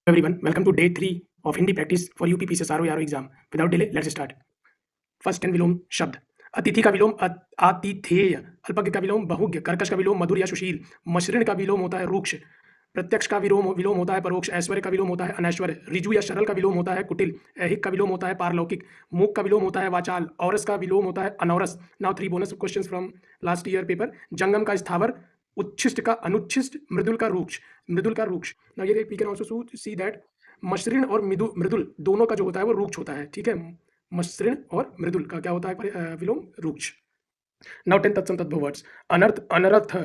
Everyone, welcome to day 3 of Hindi practice for UP PCS RO exam. Without delay, let's start. First 10 विलोम शब्द। अतिथि का विलोम आतिथेय, अल्पज्ञ का विलोम बहुज्ञ, कर्कश का विलोम मधुर या सुशील, मसृण का विलोम होता है रूक्ष, प्रत्यक्ष का विलोम होता है परोक्ष, ऐश्वर्य का विलोम होता है अनैश्वर्य, ऋजु या सरल का विलोम होता है कुटिल, ऐहिक का विलोम होता है पारलौकिक, मूक का विलोम होता है वाचाल, औरस का विलोम होता है अनौरस। Now 3 bonus questions from last year paper. जंगम का स्थावर, उच्छिष्ट का अनुच्छिष्ट, मृदुल का रूक्ष, मृदुल का रूक्ष। नाउ ये we can also see that मसृण और मृदुल दोनों का जो होता है वो रूक्ष होता है, ठीक है। मसृण और मृदुल का क्या होता है विलोम रूक्ष। नाउ 10 तत्सम तद्भव वर्ड्स। अनर्थ, अनरथ।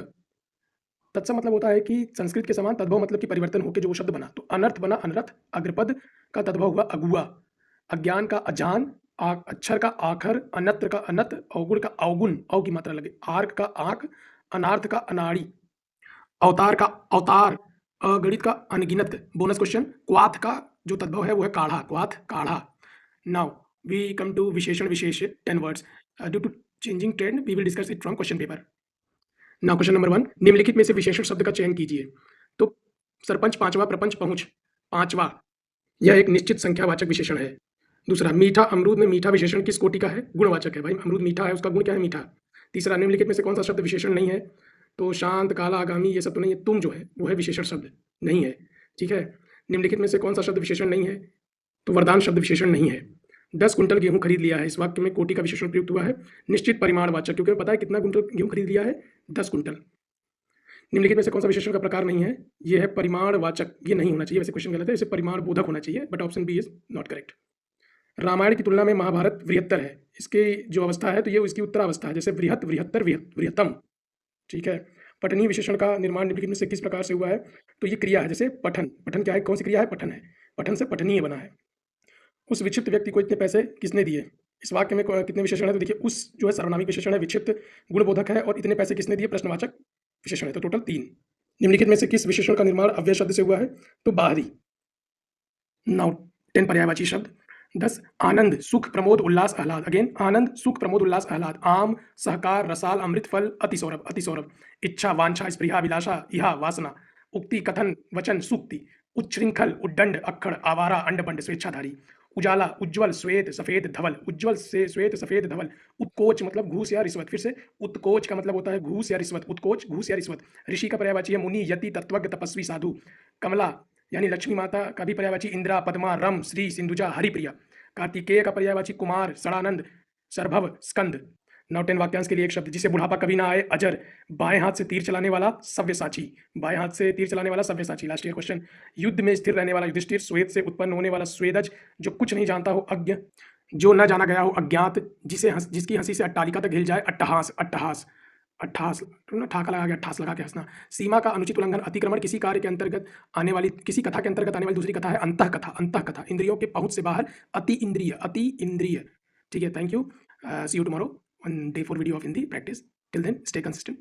तत्सम मतलब होता है कि संस्कृत के समान, तद्भव मतलब कि परिवर्तन होकर जो वो शब्द बना। तो अनर्थ बना अनरथ, अग्रपद का तद्भव हुआ अगुआ, अज्ञान का अजान, अक्षर का आखर, अनत्र का अनत, अवगुण का अवगुण, अव की मात्रा लगे, आर्क का आंक, अनार्थ का अनाड़ी, अवतार का अवतार, अगणित का अनगिनत। बोनस क्वेश्चन, क्वाथ का जो तद्भव है वो है काढ़ा, क्वाथ काढ़ा। नाउ वी कम टू विशेषण विशेष 10 words. Due to changing trend we will discuss it from question paper. Now question number 1, निम्नलिखित में से विशेषण शब्द का चयन कीजिए। तो सरपंच पांचवा, प्रपंच पहुंच पांचवा, यह एक निश्चित संख्यावाचक विशेषण है। दूसरा, मीठा अमरूद में मीठा विशेषण किस कोटि का है? गुणवाचक है भाई, अमरूद मीठा है, उसका गुण क्या है? मीठा। तीसरा, निम्नलिखित में से कौन सा शब्द विशेषण नहीं है? तो शांत, काला, आगामी, ये सब तो नहीं है। तुम जो है वो है विशेषण शब्द, नहीं है, ठीक है। निम्नलिखित में से कौन सा शब्द विशेषण नहीं है? तो वरदान शब्द विशेषण नहीं है। 10 कुंटल गेहूं खरीद लिया है, इस वाक्य में कोटि का विशेषण प्रयुक्त हुआ है। निश्चित परिमाणवाचक, क्योंकि पता है कितना कुंटल गेहूं खरीद लिया है, 10 कुंटल। निम्नलिखित में से कौन सा विशेषण का प्रकार नहीं है? ये है परिमाणवाचक, ये नहीं होना चाहिए, वैसे क्वेश्चन गलत है, इसे परिमाण बोधक होना चाहिए, but option B is not correct. Ramayan की तुलना में महाभारत वृहत्तर है, इसकी जो अवस्था है तो ये इसकी उत्तरावस्था है, जैसे वृहत, वृहत्तर, वृहत्तम, ठीक है। पठनीय विशेषण का निर्माण निम्नलिखित में से किस प्रकार से हुआ है? तो ये क्रिया है, जैसे पठन, पठन क्या है, कौन सी क्रिया है? पठन है, पठन से पठनीय बना है। उस विक्षिप्त व्यक्ति को इतने पैसे किसने दिए? इस वाक्य में कितने विशेषण है? तो देखिए, उस जो है सर्वनामिक विशेषण है, विक्षिप्त गुणबोधक है, और इतने पैसे किसने दिए प्रश्नवाचक विशेषण है, तो टोटल 3। निम्नलिखित में से किस विशेषण का निर्माण अव्यय शब्द से हुआ है? तो बाहरी। नाउ 10 पर्यायवाची शब्द। 10, आनंद, सुख, प्रमोद, उल्लास, आह्लाद। अगेन, आनंद, सुख, प्रमोद, उल्लास, आह्लाद। आम, सहकार, रसाल, अमृत फल, अतिसौरभ, अतिसौरभ। इच्छा, वांछा, स्पृहा, अभिलाषा, इहा, वासना। उक्ति, कथन, वचन, सूक्ति। उच्छृंखल, उद्दंड, अक्खड़, आवारा, अंडपंड, स्वेच्छाधारी। उजाला, उज्ज्वल, श्वेत, सफेद, धवल। उज्ज्वल से श्वेत, सफेद, धवल। उत्कोच मतलब घूस या रिश्वत, फिर से उत्कोच का मतलब होता है घूस या रिश्वत, उत्कोच, घूस या रिश्वत। ऋषि का पर्यायवाची है मुनि, यति, तत्वज्ञ, तपस्वी, साधु। कमला यानी लक्ष्मी माता का भी पर्यायवाची इंदिरा, पद्मा, रम, श्री, सिंधुजा, हरिप्रिया। कार्तिकेय का पर्यायवाची कुमार, सड़ानंद, सरभव, स्कंद। नाउ 10 वाक्यांश के लिए एक शब्द। जिसे बुढ़ापा कभी ना आए, अजर। बाएं हाथ से तीर चलाने वाला, सव्यसाची, बाएं हाथ से तीर चलाने वाला सव्यसाची। Last year question. युद्ध में स्थिर रहने वाला युधिष्ठिर, श्वेत से उत्पन्न होने वाला स्वेदज, जो कुछ नहीं जानता हो अज्ञ, जो न जाना गया हो अज्ञात, जिसकी हंसी से अट्टालिका तक हिल जाए अट्टहास, अट्टहास, अट्ठास, ना ठाका लगा के अट्ठास लगा के हंसना। सीमा का अनुचित उल्लंघन, अतिक्रमण, किसी कार्य के अंतर्गत आने वाली, किसी कथा के अंतर्गत आने वाली दूसरी कथा है अंतः कथा, अंतः कथा। इंद्रियों के पहुंच से बाहर, अति इंद्रिय, अति इंद्रिय, ठीक है। Thank you, see you tomorrow on day 4 video of Hindi practice. Till then, stay consistent.